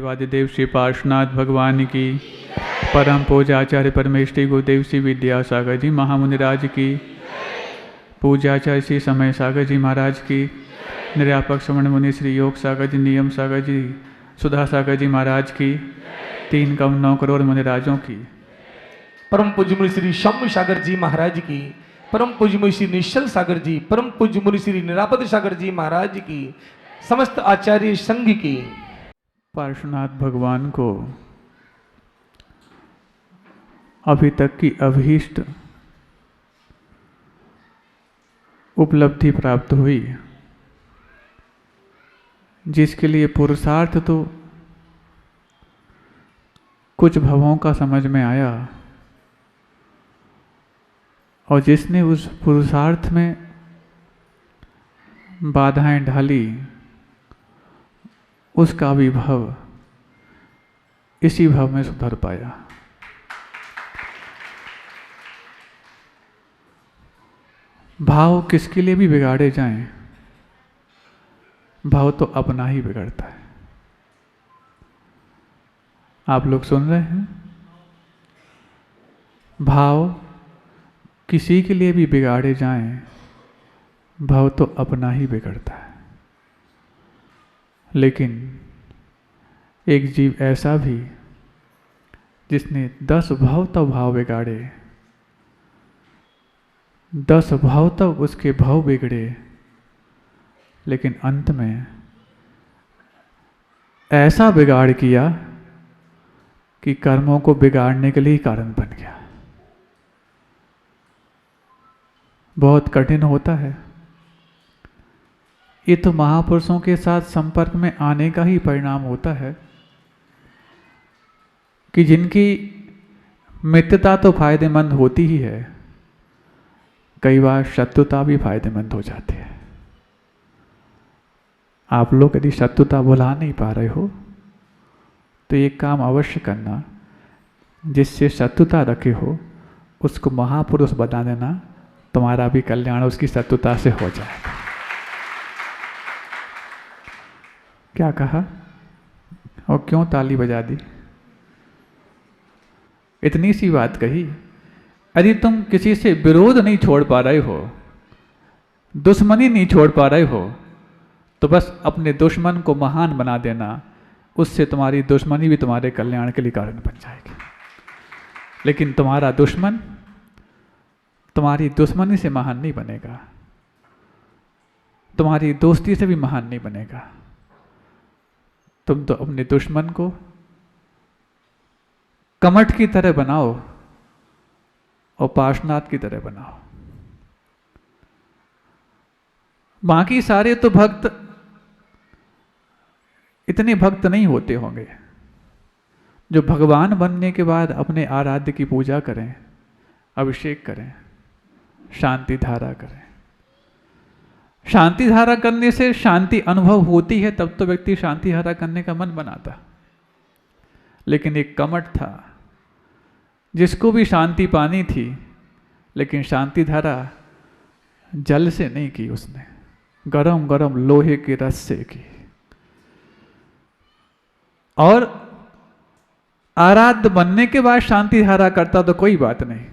देवादिदेव श्री पार्श्वनाथ भगवान की, परम पूजा आचार्य परमेष्ठी गुरुदेव श्री विद्यासागर जी महामुनिराज की, पूजा आचार्य श्री समय सागर जी महाराज की, निर्यापक श्रवण मुनि श्री योग सागर जी, नियम सागर जी, सुधा सागर जी महाराज की, 3 करोड़ मुनिराजों की, परम पूज्य मुनि श्री शम्भु सागर जी महाराज की, परम पूज्य मुनि श्री निश्चल सागर जी, परम पूज्य मुनि श्री निरापद सागर जी महाराज की, समस्त आचार्य संघ की। पार्श्वनाथ भगवान को अभी तक की अभीष्ट उपलब्धि प्राप्त हुई, जिसके लिए पुरुषार्थ तो कुछ भवों का समझ में आया, और जिसने उस पुरुषार्थ में बाधाएं ढाली, उसका भी भव इसी भव में सुधर पाया। भाव किसके लिए भी बिगाड़े जाएं, भाव तो अपना ही बिगड़ता है। आप लोग सुन रहे हैं? भाव किसी के लिए भी बिगाड़े जाएं, भाव तो अपना ही बिगड़ता है। लेकिन एक जीव ऐसा भी जिसने 10 भाव तक भाव बिगाड़े, 10 भाव तक उसके भाव बिगड़े, लेकिन अंत में ऐसा बिगाड़ किया कि कर्मों को बिगाड़ने के लिए ही कारण बन गया। बहुत कठिन होता है। ये तो महापुरुषों के साथ संपर्क में आने का ही परिणाम होता है कि जिनकी मित्रता तो फायदेमंद होती ही है, कई बार शत्रुता भी फायदेमंद हो जाती है। आप लोग यदि शत्रुता भुला नहीं पा रहे हो तो एक काम अवश्य करना, जिससे शत्रुता रखे हो उसको महापुरुष बता देना, तुम्हारा भी कल्याण उसकी शत्रुता से हो जाएगा। क्या कहा और क्यों ताली बजा दी? इतनी सी बात कही। यदि तुम किसी से विरोध नहीं छोड़ पा रहे हो, दुश्मनी नहीं छोड़ पा रहे हो, तो बस अपने दुश्मन को महान बना देना, उससे तुम्हारी दुश्मनी भी तुम्हारे कल्याण के लिए कारण बन जाएगी। लेकिन तुम्हारा दुश्मन तुम्हारी दुश्मनी से महान नहीं बनेगा, तुम्हारी दोस्ती से भी महान नहीं बनेगा। तुम तो अपने दुश्मन को कमठ की तरह बनाओ और पार्श्वनाथ की तरह बनाओ। बाकी सारे तो भक्त इतने भक्त नहीं होते होंगे जो भगवान बनने के बाद अपने आराध्य की पूजा करें, अभिषेक करें, शांति धारा करें। शांति धारा करने से शांति अनुभव होती है, तब तो व्यक्ति शांति धारा करने का मन बनाता। लेकिन एक कमठ था जिसको भी शांति पानी थी, लेकिन शांति धारा जल से नहीं की, उसने गरम गरम लोहे के रस से की। और आराध्य बनने के बाद शांति धारा करता तो कोई बात नहीं,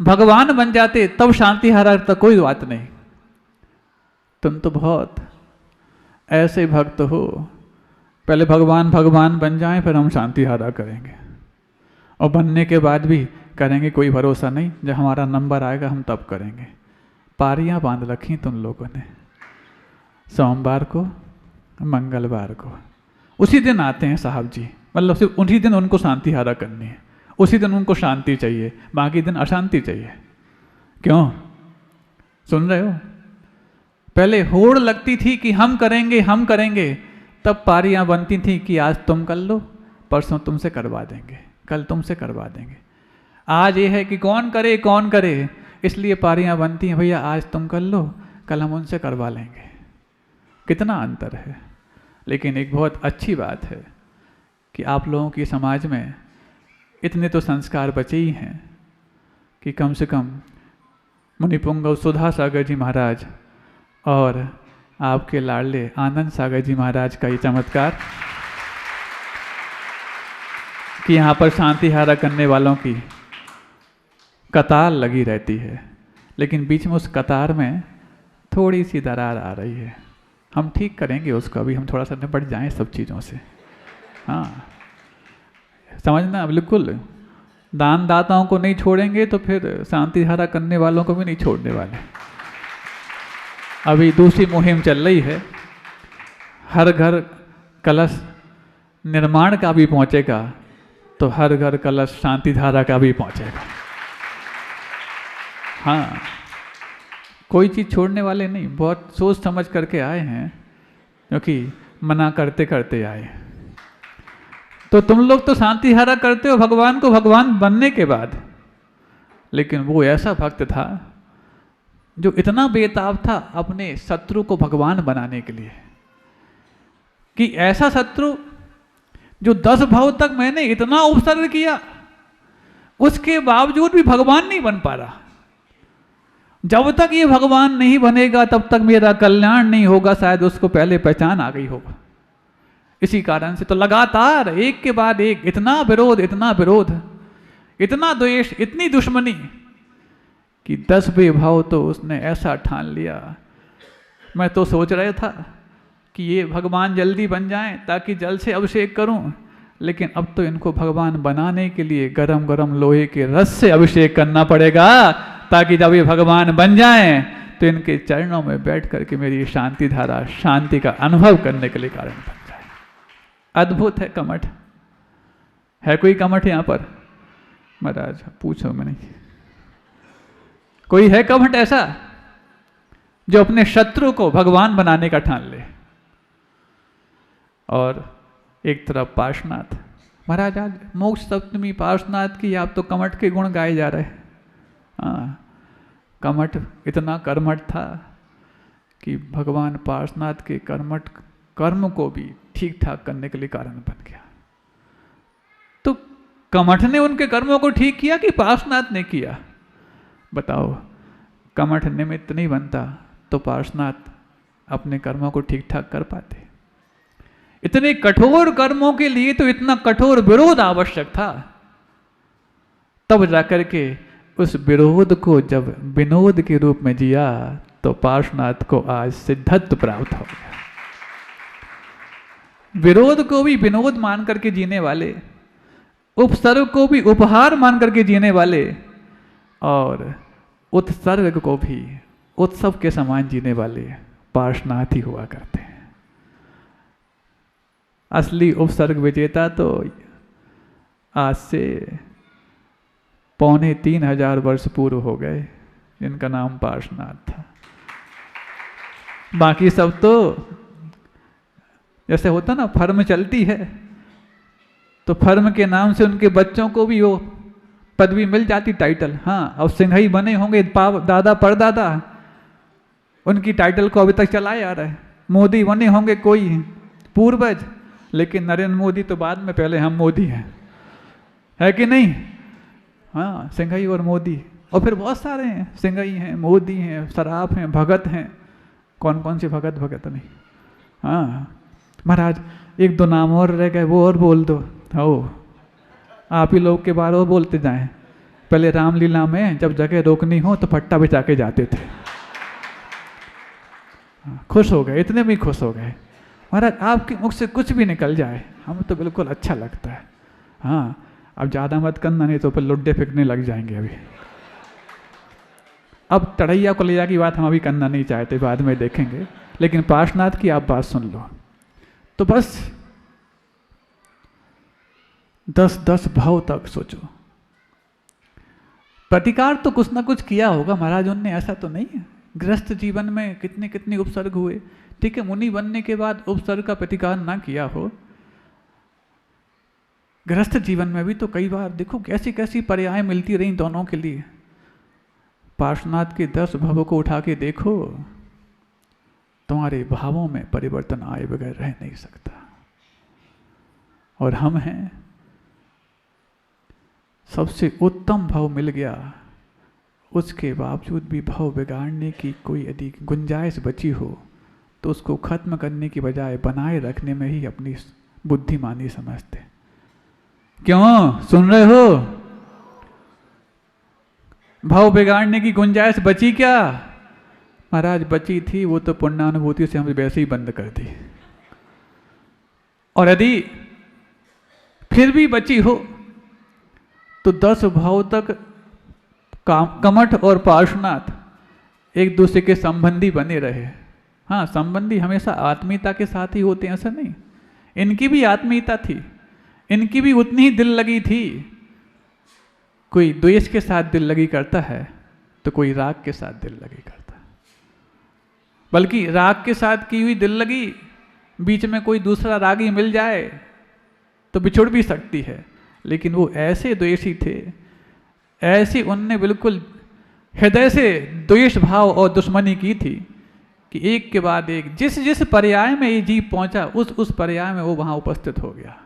भगवान बन जाते तब शांति धारा करता, कोई बात नहीं। तुम तो बहुत ऐसे भक्त हो, पहले भगवान बन जाएं फिर हम शांति धारा करेंगे, और बनने के बाद भी करेंगे, कोई भरोसा नहीं, जब हमारा नंबर आएगा हम तब करेंगे। पारियां बांध रखी तुम लोगों ने, सोमवार को मंगलवार को उसी दिन आते हैं साहब जी, मतलब सिर्फ उसी दिन उनको शांति धारा करनी है, उसी दिन उनको शांति चाहिए, बाकी दिन अशांति चाहिए। क्यों? सुन रहे हो? पहले होड़ लगती थी कि हम करेंगे, तब पारियां बनती थी कि आज तुम कर लो, परसों तुमसे करवा देंगे, कल तुमसे करवा देंगे। आज ये है कि कौन करे, इसलिए पारियां बनती हैं, भैया आज तुम कर लो, कल हम उनसे करवा लेंगे। कितना अंतर है। लेकिन एक बहुत अच्छी बात है कि आप लोगों की समाज में इतने तो संस्कार बचे ही हैं कि कम से कम मुनिपुंगव सुधा सागर जी महाराज और आपके लाडले आनंद सागर जी महाराज का ये चमत्कार कि यहाँ पर शांति हारा करने वालों की कतार लगी रहती है, लेकिन बीच में उस कतार में थोड़ी सी दरार आ रही है। हम ठीक करेंगे उसको, अभी हम थोड़ा सा निपट जाएं सब चीज़ों से। हाँ, समझना बिल्कुल। दान दाताओं को नहीं छोड़ेंगे तो फिर शांति हारा करने वालों को भी नहीं छोड़ने वाले। अभी दूसरी मुहिम चल रही है, हर घर कलश निर्माण का भी पहुंचेगा तो हर घर कलश शांति धारा का भी पहुंचेगा। हाँ, कोई चीज़ छोड़ने वाले नहीं, बहुत सोच समझ करके आए हैं, क्योंकि मना करते करते आए। तो तुम लोग तो शांति हारा करते हो भगवान को भगवान बनने के बाद, लेकिन वो ऐसा भक्त था जो इतना बेताब था अपने शत्रु को भगवान बनाने के लिए, कि ऐसा शत्रु जो 10 भाव तक मैंने इतना उपसर्ग किया, उसके बावजूद भी भगवान नहीं बन पा रहा। जब तक ये भगवान नहीं बनेगा तब तक मेरा कल्याण नहीं होगा, शायद उसको पहले पहचान आ गई होगा। इसी कारण से तो लगातार एक के बाद एक इतना विरोध, इतना विरोध, इतना द्वेष, इतनी दुश्मनी कि 10वें भाव तो उसने ऐसा ठान लिया। मैं तो सोच रहा था कि ये भगवान जल्दी बन जाएं ताकि जल से अभिषेक करूं, लेकिन अब तो इनको भगवान बनाने के लिए गरम गरम लोहे के रस से अभिषेक करना पड़ेगा, ताकि जब ये भगवान बन जाएं तो इनके चरणों में बैठ करके मेरी शांति धारा, शांति का अनुभव करने के लिए कारण बन जाए। अद्भुत है कमठ। है कोई कमठ यहाँ पर? महाराज पूछो मैं नहीं। कोई है कमठ ऐसा जो अपने शत्रु को भगवान बनाने का ठान ले? और एक तरफ पार्श्वनाथ। महाराज आज मोक्ष सप्तमी पार्श्वनाथ की, आप तो कमठ के गुण गाए जा रहे हैं। हाँ, कमठ इतना कर्मठ था कि भगवान पार्श्वनाथ के कर्मठ कर्म को भी ठीक ठाक करने के लिए कारण बन गया। तो कमठ ने उनके कर्मों को ठीक किया कि पार्श्वनाथ ने किया? बताओ, कमठ निमित्त नहीं बनता तो पार्श्वनाथ अपने कर्मों को ठीक ठाक कर पाते? इतने कठोर कर्मों के लिए तो इतना कठोर विरोध आवश्यक था। तब जाकर के उस विरोध को जब विनोद के रूप में जिया तो पार्श्वनाथ को आज सिद्धत्व प्राप्त हो गया। विरोध को भी विनोद मान करके जीने वाले, उपसर्ग को भी उपहार मान करके जीने वाले, और उत्सर्ग को भी उत्सव के समान जीने वाले पार्श्वनाथ ही हुआ करते हैं। असली उपसर्ग विजेता तो आज से 2500 वर्ष पूर्व हो गए, जिनका नाम पार्श्वनाथ था। बाकी सब तो जैसे होता ना, फर्म चलती है तो फर्म के नाम से उनके बच्चों को भी वो पदवी मिल जाती, टाइटल। हाँ, अब सिंघई बने होंगे दादा परदादा, उनकी टाइटल को अभी तक चलाया जा रहा है। मोदी बने होंगे कोई पूर्वज, लेकिन नरेंद्र मोदी तो बाद में, पहले हम मोदी हैं, है कि नहीं? हाँ, सिंघई और मोदी, और फिर बहुत सारे हैं, सिंघई हैं, मोदी हैं, सराफ हैं, भगत हैं। कौन कौन से भगत भगत नहीं। हाँ महाराज, एक दो नाम और रह गए, वो और बोल दो। हो, आप ही लोग के बारे में बोलते जाएं। पहले रामलीला में जब जगह रोकनी हो तो फट्टा बिछा के जाते थे। खुश हो गए, इतने भी खुश हो गए। महाराज आपके मुख से कुछ भी निकल जाए हमें तो बिल्कुल अच्छा लगता है। हाँ, अब ज़्यादा मत करना, नहीं तो फिर लुड्डे फेंकने लग जाएंगे। अभी अब तड़ैया कलैया की बात हम अभी करना नहीं चाहते, बाद में देखेंगे, लेकिन पार्श्वनाथ की आप बात सुन लो। तो बस 10 भाव तक सोचो, प्रतिकार तो कुछ ना कुछ किया होगा महाराज उनने, ऐसा तो नहीं है। गृहस्थ जीवन में कितने कितने उपसर्ग हुए, ठीक है, मुनि बनने के बाद उपसर्ग का प्रतिकार ना किया हो, गृहस्थ जीवन में भी तो कई बार देखो कैसी कैसी पर्याय मिलती रही दोनों के लिए। पार्श्वनाथ के 10 भावों को उठा के देखो, तुम्हारे भावों में परिवर्तन आए बगैर रह नहीं सकता। और हम हैं, सबसे उत्तम भाव मिल गया, उसके बावजूद भी भाव बिगाड़ने की कोई यदि गुंजाइश बची हो तो उसको खत्म करने की बजाय बनाए रखने में ही अपनी बुद्धिमानी समझते। क्यों? सुन रहे हो? भाव बिगाड़ने की गुंजाइश बची क्या? महाराज बची थी, वो तो पुण्यानुभूति से हमने वैसे ही बंद कर दी। और यदि फिर भी बची हो तो 10 भाव तक कमठ और पार्श्वनाथ एक दूसरे के संबंधी बने रहे। हाँ, संबंधी हमेशा आत्मीयता के साथ ही होते हैं, ऐसा नहीं। इनकी भी आत्मीयता थी, इनकी भी उतनी ही दिल लगी थी। कोई द्वेष के साथ दिल लगी करता है तो कोई राग के साथ दिल लगी करता है। बल्कि राग के साथ की हुई दिल लगी, बीच में कोई दूसरा रागी मिल जाए तो बिछुड़ भी सकती है। लेकिन वो ऐसे द्वेषी थे, ऐसी उनने बिल्कुल हृदय से द्वेष भाव और दुश्मनी की थी कि एक के बाद एक जिस जिस पर्याय में ये जीव पहुंचा उस पर्याय में वो वहां उपस्थित हो गया।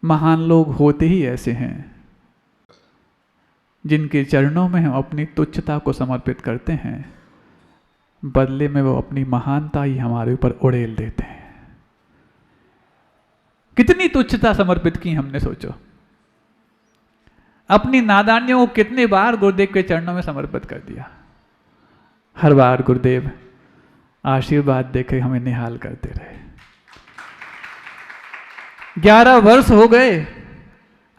महान लोग होते ही ऐसे हैं जिनके चरणों में हम अपनी तुच्छता को समर्पित करते हैं, बदले में वो अपनी महानता ही हमारे ऊपर उड़ेल देते हैं। कितनी तुच्छता समर्पित की हमने, सोचो। अपनी नादानियों को कितने बार गुरुदेव के चरणों में समर्पित कर दिया। हर बार गुरुदेव आशीर्वाद देकर हमें निहाल करते रहे। 11 वर्ष हो गए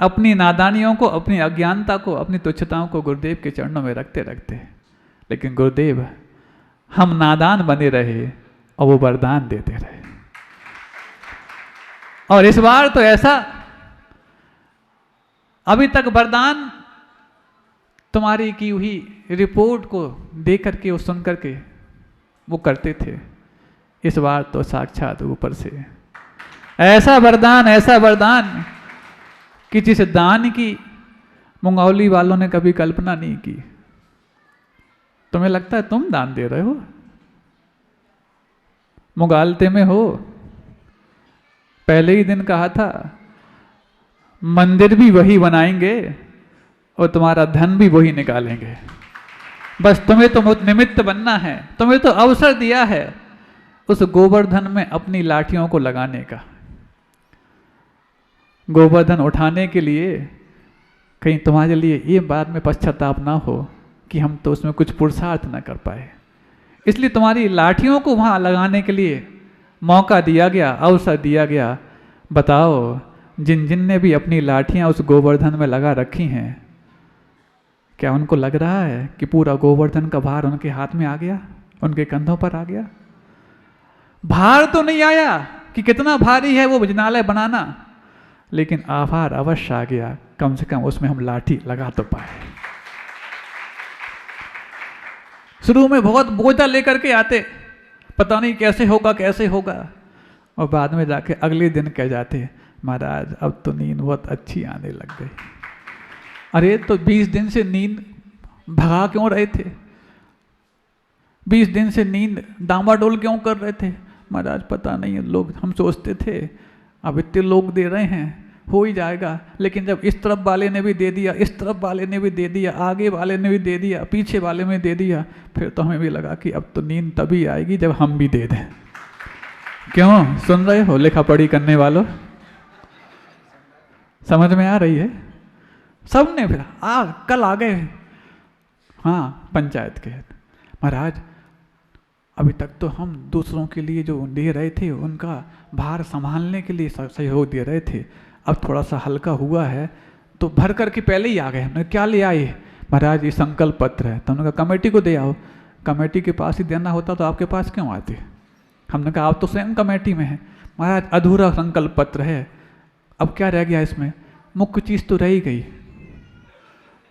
अपनी नादानियों को, अपनी अज्ञानता को, अपनी तुच्छताओं को गुरुदेव के चरणों में रखते रखते, लेकिन गुरुदेव हम नादान बने रहे और वो वरदान देते रहे। और इस बार तो ऐसा, अभी तक वरदान तुम्हारी की हुई रिपोर्ट को देख करके और सुन करके वो करते थे, इस बार तो साक्षात ऊपर से ऐसा वरदान कि जिस दान की मुंगौली वालों ने कभी कल्पना नहीं की। तुम्हें लगता है तुम दान दे रहे हो? मुगालते में हो। पहले ही दिन कहा था मंदिर भी वही बनाएंगे और तुम्हारा धन भी वही निकालेंगे। बस तुम्हें तो निमित्त बनना है, तुम्हें तो अवसर दिया है उस गोवर्धन में अपनी लाठियों को लगाने का। गोवर्धन उठाने के लिए कहीं तुम्हारे लिए ये बाद में पश्चाताप ना हो कि हम तो उसमें कुछ पुरुषार्थ ना कर पाए, इसलिए तुम्हारी लाठियों को वहाँ लगाने के लिए मौका दिया गया, अवसर दिया गया। बताओ, जिन जिन ने भी अपनी लाठियाँ उस गोवर्धन में लगा रखी हैं, क्या उनको लग रहा है कि पूरा गोवर्धन का भार उनके हाथ में आ गया, उनके कंधों पर आ गया? भार तो नहीं आया कि कितना भारी है वो भोजनालय बनाना, लेकिन आभार अवश्य आ गया, कम से कम उसमें हम लाठी लगा तो पाए। शुरू में बहुत बोझा लेकर के आते, पता नहीं कैसे होगा, और बाद में जाके अगले दिन कह जाते महाराज अब तो नींद बहुत अच्छी आने लग गई। अरे तो 20 दिन से नींद भगा क्यों रहे थे? 20 दिन से नींद डामाडोल क्यों कर रहे थे? महाराज पता नहीं, लोग, हम सोचते थे अब इतने लोग दे रहे हैं हो ही जाएगा, लेकिन जब इस तरफ वाले ने भी दे दिया, इस तरफ वाले ने भी दे दिया, आगे वाले ने भी दे दिया, पीछे वाले ने दे दिया, फिर तो हमें भी लगा कि अब तो नींद तभी आएगी जब हम भी दे दें। क्यों? सुन रहे हो लिखा पढ़ी करने वालों? समझ में आ रही है? सबने फिर कल आ गए, हाँ, पंचायत के महाराज अभी तक तो हम दूसरों के लिए जो दे रहे थे उनका भार संभालने के लिए सहयोग दे रहे थे, अब थोड़ा सा हल्का हुआ है तो भर करके पहले ही आ गए। हमने क्या ले आए? महाराज ये संकल्प पत्र है। तो हमने कहा कमेटी को दे आओ। कमेटी के पास ही देना होता तो आपके पास क्यों आते? हमने कहा आप तो स्वयं कमेटी में हैं। महाराज अधूरा संकल्प पत्र है, अब क्या रह गया इसमें? मुख्य चीज़ तो रह ही गई।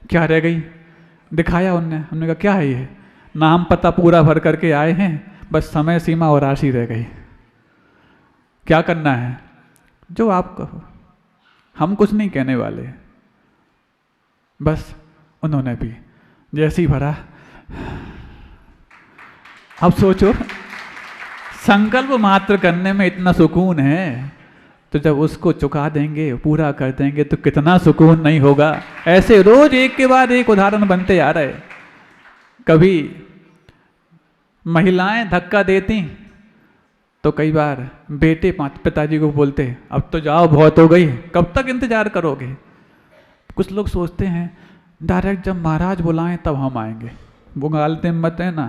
क्या रह गई? दिखाया उनने। हमने कहा क्या है ये? नाम पता पूरा भर करके आए हैं, बस समय सीमा और राशि रह गई। क्या करना है? जो आप कहो, हम कुछ नहीं कहने वाले। बस उन्होंने भी जैसे ही भरा। अब सोचो, संकल्प मात्र करने में इतना सुकून है, तो जब उसको चुका देंगे, पूरा कर देंगे तो कितना सुकून नहीं होगा। ऐसे रोज एक के बाद एक उदाहरण बनते आ रहे। कभी महिलाएं धक्का देती तो कई बार बेटे पिताजी को बोलते अब तो जाओ, बहुत हो गई, कब तक इंतजार करोगे। कुछ लोग सोचते हैं डायरेक्ट जब महाराज बुलाएं तब हम आएंगे, वो गालते मत है ना,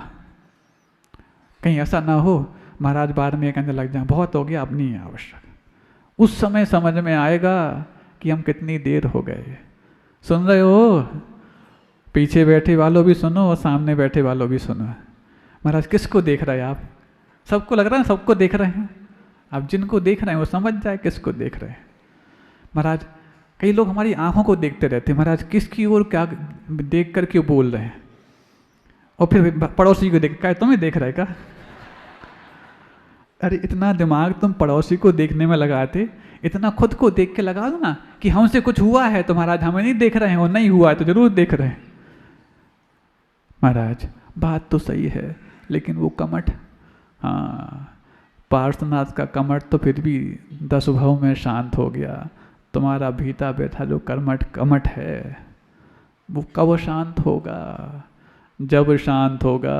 कहीं ऐसा ना हो महाराज बाद में कहने लग जाए बहुत हो गया, अब नहीं है आवश्यक। उस समय समझ में आएगा कि हम कितनी देर हो गए। सुन रहे हो? पीछे बैठे वालों भी सुनो और सामने बैठे वालों भी सुनो। महाराज किसको देख रहे हैं आप? सबको लग रहा है सबको देख रहे हैं। आप जिनको देख रहे हैं वो समझ जाए किसको देख रहे हैं। महाराज कई लोग हमारी आंखों को देखते रहते हैं, महाराज किसकी ओर क्या देख कर क्यों बोल रहे हैं, और फिर पड़ोसी को देख, क्या तुम्हें देख रहे का? अरे इतना दिमाग तुम पड़ोसी को देखने में लगाते, इतना खुद को देख के लगा दो ना कि हमसे कुछ हुआ है तो महाराज हमें नहीं देख रहे हैं, और नहीं हुआ है तो जरूर देख रहे हैं। महाराज बात तो सही है, लेकिन वो कमठ, हाँ पार्श्वनाथ का कमठ तो फिर भी 10 भाव में शांत हो गया। तुम्हारा भीता बैठा जो कमठ है वो कब शांत होगा? जब शांत होगा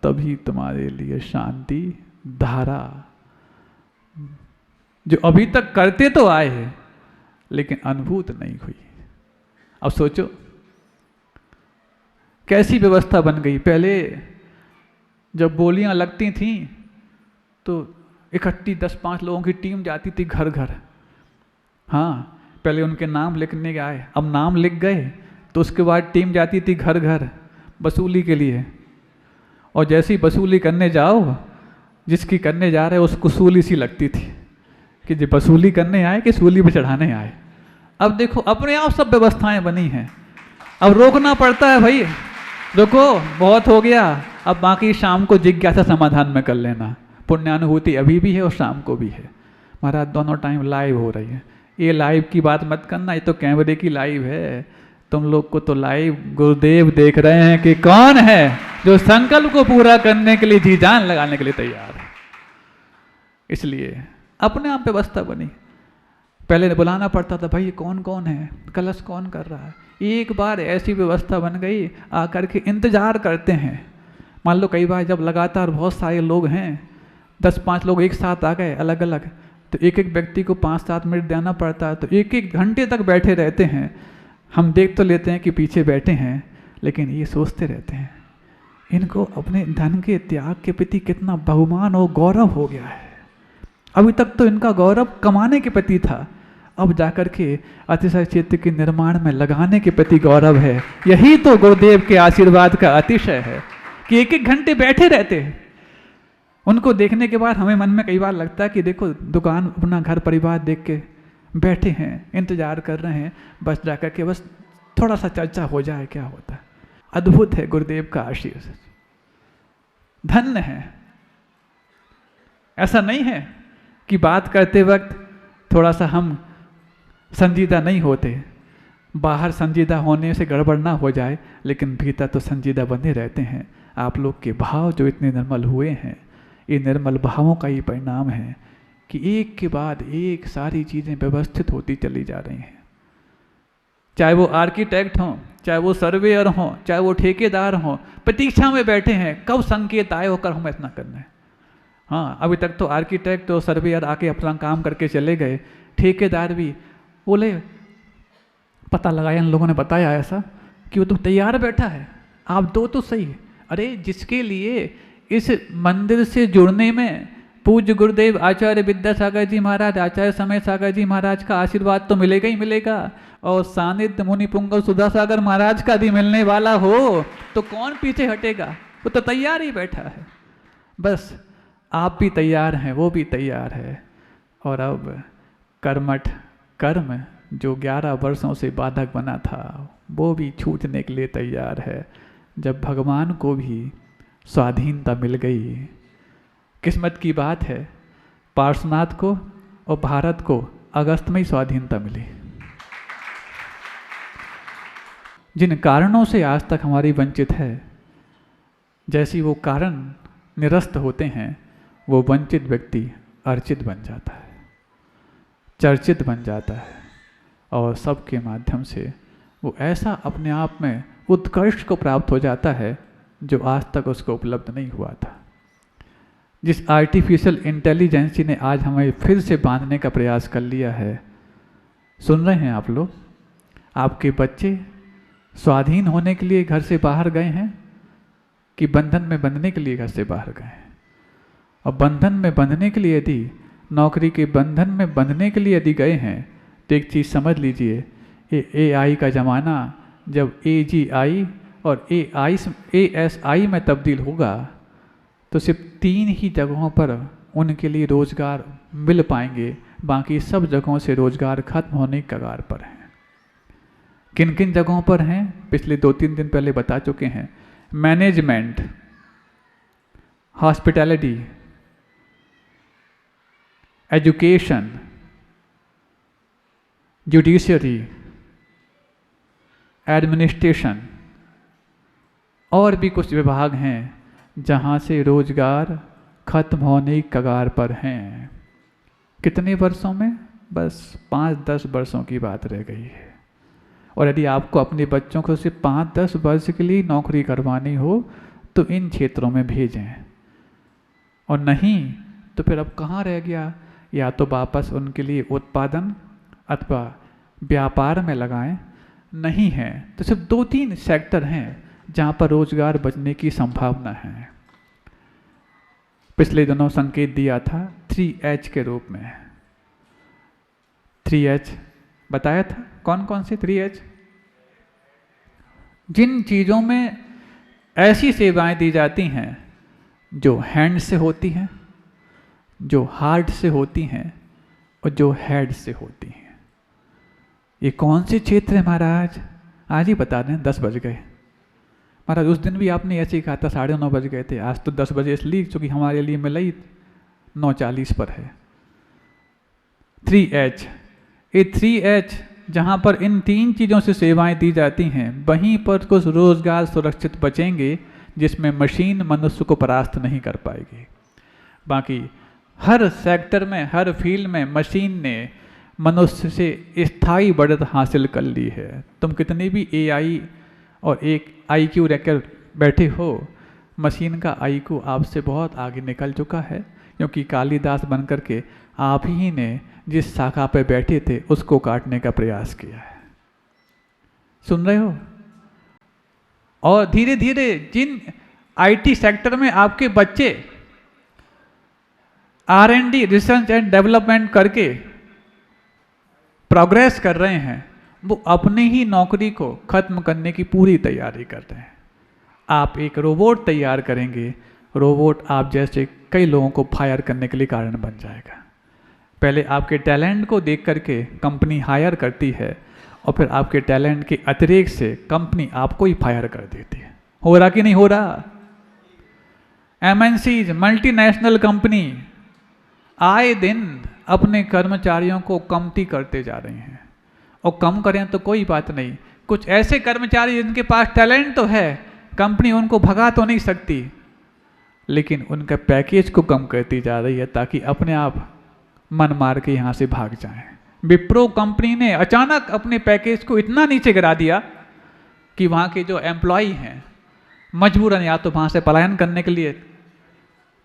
तभी तुम्हारे लिए शांति धारा, जो अभी तक करते तो आए हैं लेकिन अनुभूत नहीं हुई। अब सोचो कैसी व्यवस्था बन गई। पहले जब बोलियां लगती थीं तो इकट्ठी 10-5 लोगों की टीम जाती थी घर घर। हाँ पहले उनके नाम लिखने के आए, अब नाम लिख गए तो उसके बाद टीम जाती थी घर घर वसूली के लिए, और जैसे ही वसूली करने जाओ जिसकी करने जा रहे उसको सूली सी लगती थी कि जो वसूली करने आए कि सूली पे चढ़ाने आए। अब देखो अपने आप सब व्यवस्थाएं बनी हैं, अब रोकना पड़ता है, भाई रुको बहुत हो गया, अब बाकी शाम को जिज्ञासा समाधान में कर लेना। पुण्यानुभूति अभी भी है और शाम को भी है। महाराज दोनों टाइम लाइव हो रही है। ये लाइव की बात मत करना, ये तो कैमरे की लाइव है। तुम लोग को तो लाइव गुरुदेव देख रहे हैं कि कौन है जो संकल्प को पूरा करने के लिए जी जान लगाने के लिए तैयार है। इसलिए अपने आप व्यवस्था बनी। पहले बुलाना पड़ता था, भाई कौन कौन है, कलश कौन कर रहा है। एक बार ऐसी व्यवस्था बन गई, आकर के इंतजार करते हैं। मान लो कई बार जब लगातार बहुत सारे लोग हैं, 10-5 लोग एक साथ आ गए अलग अलग, तो एक एक व्यक्ति को 5-7 मिनट देना पड़ता है, तो 1-1 घंटे तक बैठे रहते हैं। हम देख तो लेते हैं कि पीछे बैठे हैं, लेकिन ये सोचते रहते हैं इनको अपने धन के त्याग के प्रति कितना बहुमान और गौरव हो गया है। अभी तक तो इनका गौरव कमाने के प्रति था, अब जाकर के अतिशय चित्त के निर्माण में लगाने के प्रति गौरव है। यही तो गुरुदेव के आशीर्वाद का अतिशय है कि 1-1 घंटे बैठे रहते हैं। उनको देखने के बाद हमें मन में कई बार लगता है कि देखो दुकान अपना घर परिवार देख के बैठे हैं, इंतजार कर रहे हैं, बस जाकर के बस थोड़ा सा चर्चा हो जाए, क्या होता है। अद्भुत है गुरुदेव का आशीर्वाद, धन्य है। ऐसा नहीं है कि बात करते वक्त थोड़ा सा हम संजीदा नहीं होते, बाहर संजीदा होने से गड़बड़ ना हो जाए, लेकिन भीतर तो संजीदा बने रहते हैं। आप लोग के भाव जो इतने निर्मल हुए हैं, ये निर्मल भावों का ही परिणाम है कि एक के बाद एक सारी चीज़ें व्यवस्थित होती चली जा रही हैं। चाहे वो आर्किटेक्ट हों, चाहे वो सर्वेयर हों, चाहे वो ठेकेदार हों, प्रतीक्षा में बैठे हैं कब संकेत आए होकर हम इतना करना है। हाँ अभी तक तो आर्किटेक्ट और सर्वेयर आके अपना काम करके चले गए, ठेकेदार भी बोले पता लगाया, इन लोगों ने बताया ऐसा कि वो तो तैयार बैठा है, आप दो तो सही। अरे जिसके लिए इस मंदिर से जुड़ने में पूज्य गुरुदेव आचार्य विद्यासागर जी महाराज, आचार्य समय सागर जी महाराज का आशीर्वाद तो मिलेगा ही मिलेगा, और सानिध्य मुनि पुंगव सुधा सागर महाराज का भी मिलने वाला हो तो कौन पीछे हटेगा, वो तो तैयार ही बैठा है। बस आप भी तैयार हैं, वो भी तैयार है, और अब कर्मठ कर्म जो 11 वर्षों से बाधक बना था वो भी छूटने के लिए तैयार है। जब भगवान को भी स्वाधीनता मिल गई, किस्मत की बात है, पार्श्वनाथ को और भारत को अगस्त में ही स्वाधीनता मिली। जिन कारणों से आज तक हमारी वंचित है, जैसी वो कारण निरस्त होते हैं, वो वंचित व्यक्ति अर्चित बन जाता है, चर्चित बन जाता है, और सबके माध्यम से वो ऐसा अपने आप में उत्कर्ष को प्राप्त हो जाता है जो आज तक उसको उपलब्ध नहीं हुआ था। जिस आर्टिफिशियल इंटेलिजेंसी ने आज हमें फिर से बांधने का प्रयास कर लिया है। सुन रहे हैं आप लोग? आपके बच्चे स्वाधीन होने के लिए घर से बाहर गए हैं कि बंधन में बंधने के लिए घर से बाहर गए हैं? और बंधन में बंधने के लिए यदि, नौकरी के बंधन में बंधने के लिए यदि गए हैं, तो एक चीज़ समझ लीजिए, ये AI का ज़माना जब AGI और ASI में तब्दील होगा तो सिर्फ 3 ही जगहों पर उनके लिए रोज़गार मिल पाएंगे, बाकी सब जगहों से रोज़गार खत्म होने के कगार पर हैं। किन किन जगहों पर हैं पिछले 2-3 दिन पहले बता चुके हैं। Management, hospitality, education, judiciary, administration और भी कुछ विभाग हैं जहाँ से रोजगार खत्म होने की कगार पर हैं। कितने वर्षों में? बस 5-10 वर्षों की बात रह गई है। और यदि आपको अपने बच्चों को सिर्फ 5-10 वर्ष के लिए नौकरी करवानी हो तो इन क्षेत्रों में भेजें, और नहीं तो फिर अब कहाँ रह गया? या तो वापस उनके लिए उत्पादन अथवा व्यापार में लगाएं। नहीं है तो सिर्फ 2-3 सेक्टर हैं जहाँ पर रोजगार बचने की संभावना है। पिछले दिनों संकेत दिया था 3H के रूप में। 3H बताया था, कौन कौन से 3H? जिन चीज़ों में ऐसी सेवाएं दी जाती हैं जो हैंड से होती हैं, जो हार्ट से होती हैं और जो हेड से होती हैं। ये कौन से क्षेत्र है महाराज? आज ही बता दें, 10 बज गए महाराज। उस दिन भी आपने ऐसे ही कहा था 9:30 बज गए थे। आज तो 10 बजे इसलिए क्योंकि हमारे लिए मिला ही 9:40 पर है। 3H, ये 3H जहाँ पर इन 3 चीज़ों से सेवाएं दी जाती हैं, वहीं पर कुछ रोजगार सुरक्षित बचेंगे जिसमें मशीन मनुष्य को परास्त नहीं कर पाएगी। बाकी हर सेक्टर में, हर फील्ड में मशीन ने मनुष्य से स्थायी बढ़त हासिल कर ली है। तुम कितनी भी AI और एक IQ रखकर बैठे हो, मशीन का IQ आपसे बहुत आगे निकल चुका है, क्योंकि कालिदास बनकर के आप ही ने जिस शाखा पे बैठे थे उसको काटने का प्रयास किया है। सुन रहे हो? और धीरे धीरे जिन IT सेक्टर में आपके बच्चे R&D, रिसर्च एंड डेवलपमेंट करके प्रोग्रेस कर रहे हैं, वो अपनी ही नौकरी को खत्म करने की पूरी तैयारी कर रहे हैं। आप एक रोबोट तैयार करेंगे, रोबोट आप जैसे कई लोगों को फायर करने के लिए कारण बन जाएगा। पहले आपके टैलेंट को देख करके कंपनी हायर करती है और फिर आपके टैलेंट के अतिरिक्त से कंपनी आपको ही फायर कर देती है। हो रहा कि नहीं हो रहा? MNCs, मल्टीनेशनल कंपनी आए दिन अपने कर्मचारियों को कमती करते जा रहे हैं। और कम करें तो कोई बात नहीं, कुछ ऐसे कर्मचारी जिनके पास टैलेंट तो है, कंपनी उनको भगा तो नहीं सकती, लेकिन उनका पैकेज को कम करती जा रही है ताकि अपने आप मन मार के यहाँ से भाग जाएं। विप्रो कंपनी ने अचानक अपने पैकेज को इतना नीचे गिरा दिया कि वहाँ के जो एम्प्लॉई हैं मजबूरन या तो वहाँ से पलायन करने के लिए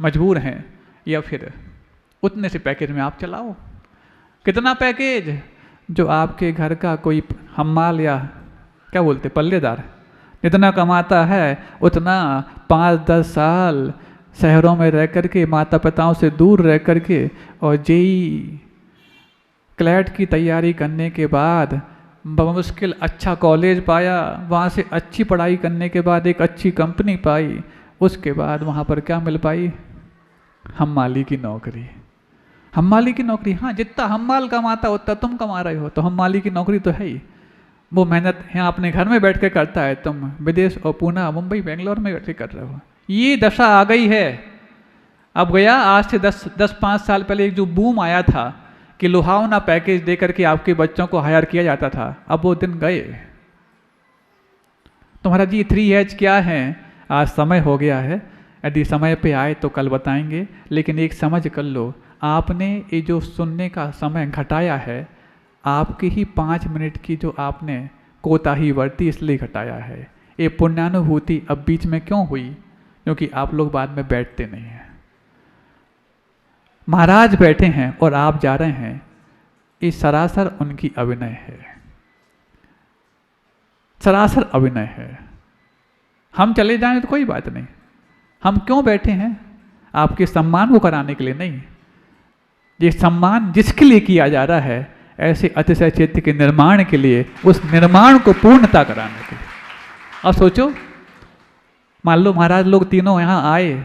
मजबूर हैं, या फिर उतने से पैकेज में आप चलाओ। कितना पैकेज? जो आपके घर का कोई हम्माल या क्या बोलते पल्लेदार जितना कमाता है उतना 5-10 साल शहरों में रह करके, माता पिताओं से दूर रह करके और JEE क्लैट की तैयारी करने के बाद बमुश्किल अच्छा कॉलेज पाया, वहाँ से अच्छी पढ़ाई करने के बाद एक अच्छी कंपनी पाई, उसके बाद वहाँ पर क्या मिल पाई? हम्माली की नौकरी। हम्माली की नौकरी, हाँ, जितना हम्माल कमाता उतना तुम कमा रहे हो, तो हम्माली की नौकरी तो है ही। वो मेहनत यहाँ अपने घर में बैठ के करता है, तुम विदेश और पुणे, मुंबई, बेंगलोर में बैठ के कर रहे हो। ये दशा आ गई है। अब गया आज से 10-5 साल पहले एक जो बूम आया था कि लुहावना पैकेज दे करके आपके बच्चों को हायर किया जाता था, अब वो दिन गए। तुम्हारा जी 3H क्या है? आज समय हो गया है, यदि समय पे आए तो कल बताएंगे, लेकिन एक समझ कर लो, आपने ये जो सुनने का समय घटाया है, आपके ही 5 मिनट की जो आपने कोताही बरती इसलिए घटाया है। ये पुण्यानुभूति अब बीच में क्यों हुई? क्योंकि आप लोग बाद में बैठते नहीं हैं। महाराज बैठे हैं और आप जा रहे हैं, ये सरासर उनकी अभिनय है, सरासर अभिनय है। हम चले जाएं तो कोई बात नहीं, हम क्यों बैठे हैं? आपके सम्मान को कराने के लिए नहीं। ये सम्मान जिसके लिए किया जा रहा है, ऐसे अतिशय क्षेत्र के निर्माण के लिए, उस निर्माण को पूर्णता कराने के लिए। अब सोचो, मान लो महाराज लोग तीनों यहाँ आए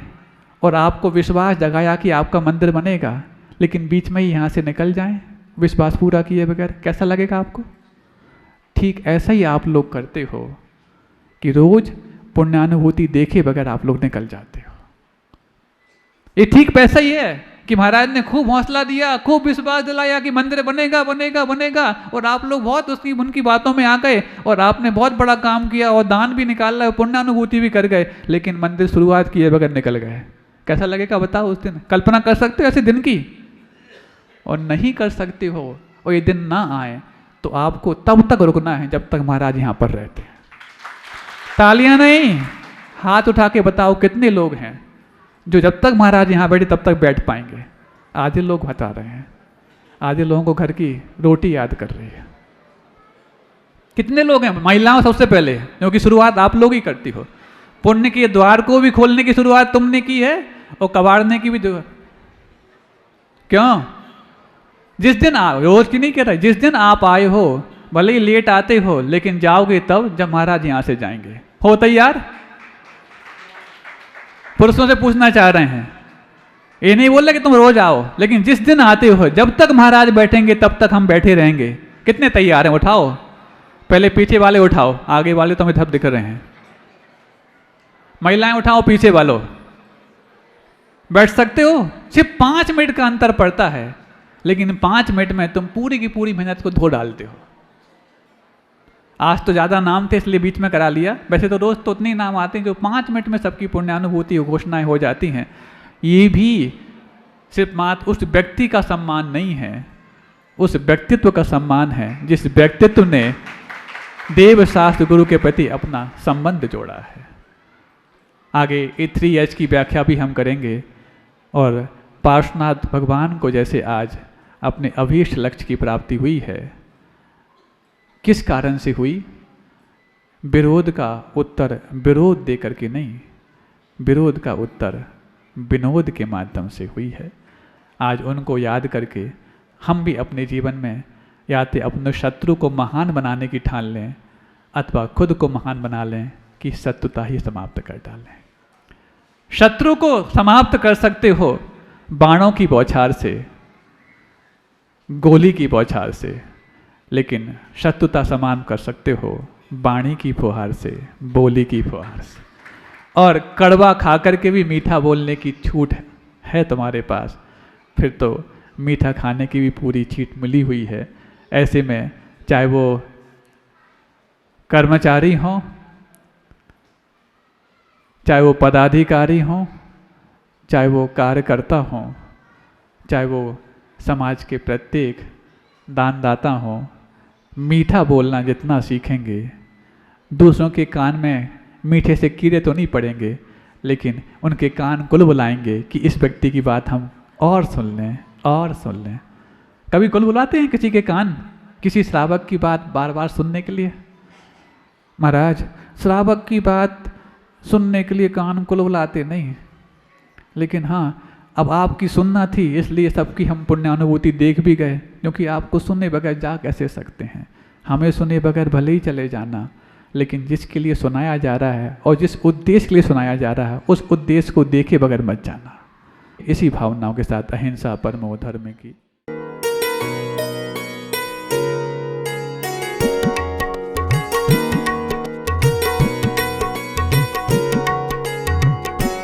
और आपको विश्वास जगाया कि आपका मंदिर बनेगा, लेकिन बीच में ही यहाँ से निकल जाएं विश्वास पूरा किए बगैर, कैसा लगेगा आपको? ठीक ऐसा ही आप लोग करते हो कि रोज पुण्यानुभूति देखे बगैर आप लोग निकल जाते हो। ये ठीक वैसा ही है कि महाराज ने खूब हौसला दिया, खूब विश्वास दिलाया कि मंदिर बनेगा बनेगा बनेगा, और आप लोग बहुत उनकी बातों में आ गए और आपने बहुत बड़ा काम किया और दान भी निकाला, पुण्यानुभूति भी कर गए, लेकिन मंदिर शुरुआत किए बगैर निकल गए। कैसा लगेगा बताओ उस दिन? कल्पना कर सकते हो ऐसे दिन की? और नहीं कर सकते हो और ये दिन ना आए तो आपको तब तक रुकना है जब तक महाराज यहाँ पर रहते हैं। तालियां नहीं, हाथ उठा के बताओ कितने लोग हैं जो जब तक महाराज यहाँ बैठे तब तक बैठ पाएंगे? आधे लोग बता रहे हैं, आधे लोगों को घर की रोटी याद कर रही है। कितने लोग हैं? महिलाओं सबसे पहले, क्योंकि शुरुआत आप लोग ही करती हो। पुण्य के द्वार को भी खोलने की शुरुआत तुमने की है और कबाड़ने की भी क्यों? जिस दिन आओ, रोज की नहीं कह रहा, जिस दिन आप आए हो, भले ही लेट आते हो, लेकिन जाओगे तब जब महाराज यहां से जाएंगे। हो तैयार? पुरुषों से पूछना चाह रहे हैं, ये नहीं बोल रहे कि तुम रोज आओ, लेकिन जिस दिन आते हो, जब तक महाराज बैठेंगे तब तक हम बैठे रहेंगे। कितने तैयार हैं? उठाओ, पहले पीछे वाले उठाओ, आगे वाले तो हमें सब दिख रहे हैं। महिलाएं उठाओ, पीछे वालों बैठ सकते हो। सिर्फ 5 मिनट का अंतर पड़ता है, लेकिन 5 मिनट में तुम पूरी की पूरी मेहनत को धो डालते हो। आज तो ज़्यादा नाम थे इसलिए बीच में करा लिया, वैसे तो रोज़ तो उतने ही नाम आते हैं जो 5 मिनट में सबकी पुण्यानुभूति घोषणाएं हो जाती हैं। ये भी सिर्फ मात्र उस व्यक्ति का सम्मान नहीं है, उस व्यक्तित्व का सम्मान है जिस व्यक्तित्व ने देव शास्त्र गुरु के प्रति अपना संबंध जोड़ा है। आगे ये 3H की व्याख्या भी हम करेंगे। और पार्श्वनाथ भगवान को जैसे आज अपने अभीष्ट लक्ष्य की प्राप्ति हुई है, किस कारण से हुई? विरोध का उत्तर विरोध दे करके नहीं, विरोध का उत्तर विनोद के माध्यम से हुई है। आज उनको याद करके हम भी अपने जीवन में या तो अपने शत्रु को महान बनाने की ठान लें अथवा खुद को महान बना लें कि शत्रुता ही समाप्त कर डालें। शत्रु को समाप्त कर सकते हो बाणों की बौछार से, गोली की बौछार से, लेकिन शत्रुता समाप्त कर सकते हो बाणी की फुहार से, बोली की फुहार से। और कड़वा खा करके भी मीठा बोलने की छूट है तुम्हारे पास, फिर तो मीठा खाने की भी पूरी छूट मिली हुई है। ऐसे में चाहे वो कर्मचारी हों, चाहे वो पदाधिकारी हों, चाहे वो कार्यकर्ता हों, चाहे वो समाज के प्रत्येक दानदाता हों, मीठा बोलना जितना सीखेंगे, दूसरों के कान में मीठे से कीड़े तो नहीं पड़ेंगे, लेकिन उनके कान गुलगुलाएंगे कि इस व्यक्ति की बात हम और सुन लें और सुन लें। कभी गुलगुलाते हैं किसी के कान किसी श्रावक की बात बार बार सुनने के लिए? महाराज श्रावक की बात सुनने के लिए कान गुलगुलाते नहीं, लेकिन हाँ अब आपकी सुनना थी इसलिए सबकी हम पुण्यानुभूति देख भी गए, क्योंकि आपको सुने बगैर जा कैसे सकते हैं? हमें सुने बगैर भले ही चले जाना, लेकिन जिसके लिए सुनाया जा रहा है और जिस उद्देश्य के लिए सुनाया जा रहा है उस उद्देश्य को देखे बगैर मत जाना। इसी भावनाओं के साथ अहिंसा परमो धर्म की